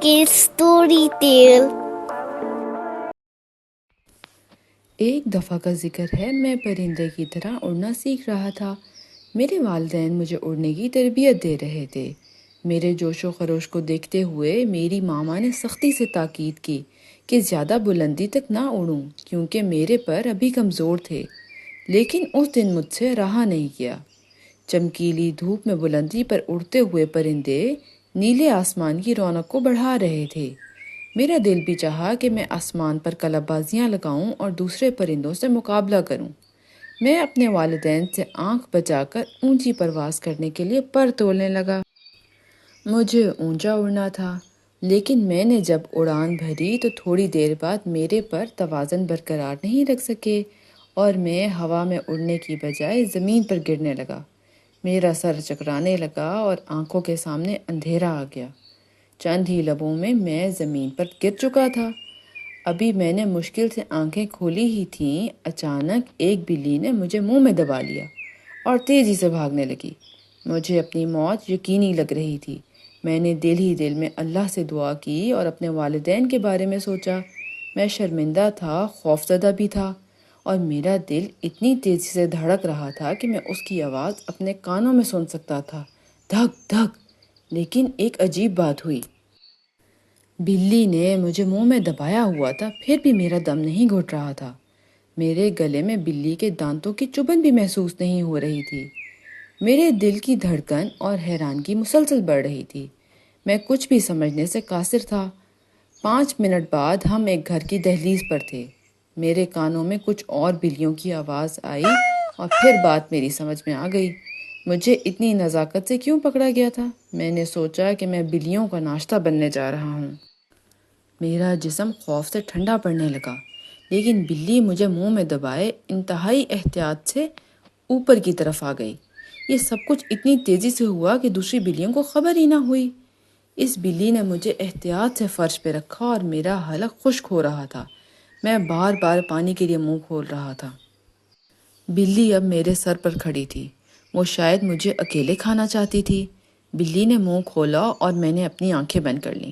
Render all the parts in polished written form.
Kids Story Tale. ایک دفعہ کا ذکر ہے، میں پرندے کی طرح اڑنا سیکھ رہا تھا۔ میرے والدین مجھے اڑنے کی تربیت دے رہے تھے۔ میرے جوش و خروش کو دیکھتے ہوئے میری ماما نے سختی سے تاکید کی کہ زیادہ بلندی تک نہ اڑوں، کیونکہ میرے پر ابھی کمزور تھے۔ لیکن اس دن مجھ سے رہا نہیں گیا۔ چمکیلی دھوپ میں بلندی پر اڑتے ہوئے پرندے نیلے آسمان کی رونق کو بڑھا رہے تھے۔ میرا دل بھی چاہا کہ میں آسمان پر قلب بازیاں لگاؤں اور دوسرے پرندوں سے مقابلہ کروں۔ میں اپنے والدین سے آنکھ بچا کر اونچی پرواز کرنے کے لیے پر تولنے لگا۔ مجھے اونچا اڑنا تھا، لیکن میں نے جب اڑان بھری تو تھوڑی دیر بعد میرے پر توازن برقرار نہیں رکھ سکے اور میں ہوا میں اڑنے کی بجائے زمین پر گرنے لگا۔ میرا سر چکرانے لگا اور آنکھوں کے سامنے اندھیرا آ گیا۔ چند ہی لمحوں میں زمین پر گر چکا تھا۔ ابھی میں نے مشکل سے آنکھیں کھولی ہی تھیں، اچانک ایک بلی نے مجھے منہ میں دبا لیا اور تیزی سے بھاگنے لگی۔ مجھے اپنی موت یقینی لگ رہی تھی۔ میں نے دل ہی دل میں اللہ سے دعا کی اور اپنے والدین کے بارے میں سوچا۔ میں شرمندہ تھا، خوفزدہ بھی تھا، اور میرا دل اتنی تیزی سے دھڑک رہا تھا کہ میں اس کی آواز اپنے کانوں میں سن سکتا تھا، دھک دھک۔ لیکن ایک عجیب بات ہوئی۔ بلی نے مجھے منہ میں دبایا ہوا تھا، پھر بھی میرا دم نہیں گھٹ رہا تھا۔ میرے گلے میں بلی کے دانتوں کی چبھن بھی محسوس نہیں ہو رہی تھی۔ میرے دل کی دھڑکن اور حیرانگی مسلسل بڑھ رہی تھی۔ میں کچھ بھی سمجھنے سے قاصر تھا۔ 5 منٹ بعد ہم ایک گھر کی دہلیز پر تھے۔ میرے کانوں میں کچھ اور بلیوں کی آواز آئی اور پھر بات میری سمجھ میں آ گئی۔ مجھے اتنی نزاکت سے کیوں پکڑا گیا تھا؟ میں نے سوچا کہ میں بلیوں کا ناشتہ بننے جا رہا ہوں۔ میرا جسم خوف سے ٹھنڈا پڑنے لگا، لیکن بلی مجھے منہ میں دبائے انتہائی احتیاط سے اوپر کی طرف آ گئی۔ یہ سب کچھ اتنی تیزی سے ہوا کہ دوسری بلیوں کو خبر ہی نہ ہوئی۔ اس بلی نے مجھے احتیاط سے فرش پہ رکھا اور میرا حلق خشک ہو رہا تھا۔ میں بار بار پانی کے لیے منہ کھول رہا تھا۔ بلی اب میرے سر پر کھڑی تھی۔ وہ شاید مجھے اکیلے کھانا چاہتی تھی۔ بلی نے منہ کھولا اور میں نے اپنی آنکھیں بند کر لیں۔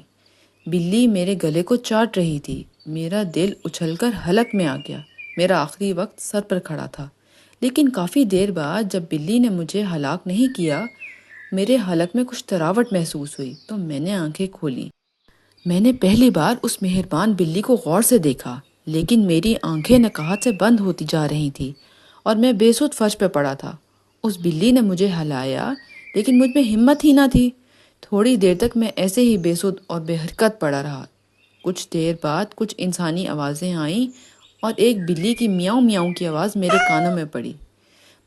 بلی میرے گلے کو چاٹ رہی تھی۔ میرا دل اچھل کر حلق میں آ گیا۔ میرا آخری وقت سر پر کھڑا تھا، لیکن کافی دیر بعد جب بلی نے مجھے ہلاک نہیں کیا، میرے حلق میں کچھ تراوٹ محسوس ہوئی تو میں نے آنکھیں کھولیں۔ میں نے پہلی بار اس مہربان بلی کو غور سے دیکھا، لیکن میری آنکھیں نکہت سے بند ہوتی جا رہی تھیں اور میں بے سود فرش پہ پڑا تھا۔ اس بلی نے مجھے ہلایا، لیکن مجھ میں ہمت ہی نہ تھی۔ تھوڑی دیر تک میں ایسے ہی بے سود اور بے حرکت پڑا رہا۔ کچھ دیر بعد کچھ انسانی آوازیں آئیں اور ایک بلی کی میاؤں میاؤں کی آواز میرے کانوں میں پڑی۔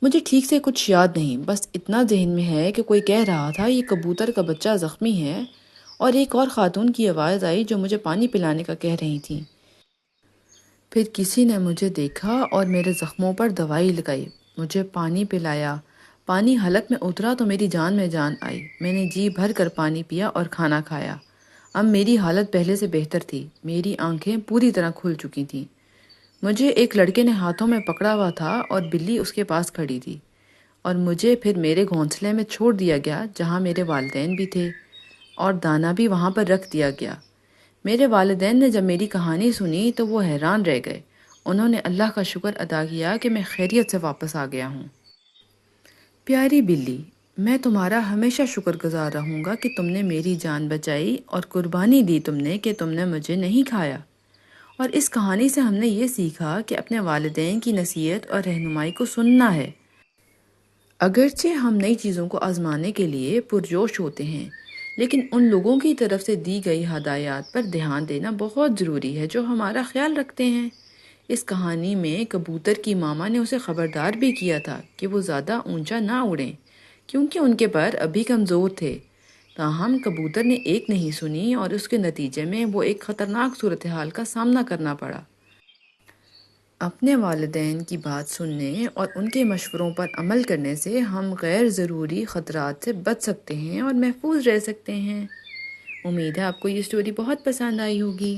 مجھے ٹھیک سے کچھ یاد نہیں، بس اتنا ذہن میں ہے کہ کوئی کہہ رہا تھا یہ کبوتر کا بچہ زخمی ہے، اور ایک اور خاتون کی آواز آئی جو مجھے پانی پلانے کا کہہ رہی تھی۔ پھر کسی نے مجھے دیکھا اور میرے زخموں پر دوائی لگائی، مجھے پانی پلایا۔ پانی حلق میں اترا تو میری جان میں جان آئی۔ میں نے جی بھر کر پانی پیا اور کھانا کھایا۔ اب میری حالت پہلے سے بہتر تھی۔ میری آنکھیں پوری طرح کھل چکی تھیں۔ مجھے ایک لڑکے نے ہاتھوں میں پکڑا ہوا تھا اور بلی اس کے پاس کھڑی تھی، اور مجھے پھر میرے گھونسلے میں چھوڑ دیا گیا جہاں میرے والدین بھی تھے، اور دانا بھی وہاں پر رکھ دیا گیا۔ میرے والدین نے جب میری کہانی سنی تو وہ حیران رہ گئے۔ انہوں نے اللہ کا شکر ادا کیا کہ میں خیریت سے واپس آ گیا ہوں۔ پیاری بلی، میں تمہارا ہمیشہ شکر گزار رہوں گا کہ تم نے میری جان بچائی اور قربانی دی تم نے کہ تم نے مجھے نہیں کھایا۔ اور اس کہانی سے ہم نے یہ سیکھا کہ اپنے والدین کی نصیحت اور رہنمائی کو سننا ہے۔ اگرچہ ہم نئی چیزوں کو آزمانے کے لیے پرجوش ہوتے ہیں، لیکن ان لوگوں کی طرف سے دی گئی ہدایات پر دھیان دینا بہت ضروری ہے جو ہمارا خیال رکھتے ہیں۔ اس کہانی میں کبوتر کی ماما نے اسے خبردار بھی کیا تھا کہ وہ زیادہ اونچا نہ اڑیں، کیونکہ ان کے پر ابھی کمزور تھے۔ تاہم کبوتر نے ایک نہیں سنی اور اس کے نتیجے میں وہ ایک خطرناک صورتحال کا سامنا کرنا پڑا۔ اپنے والدین کی بات سننے اور ان کے مشوروں پر عمل کرنے سے ہم غیر ضروری خطرات سے بچ سکتے ہیں اور محفوظ رہ سکتے ہیں۔ امید ہے آپ کو یہ سٹوری بہت پسند آئی ہوگی۔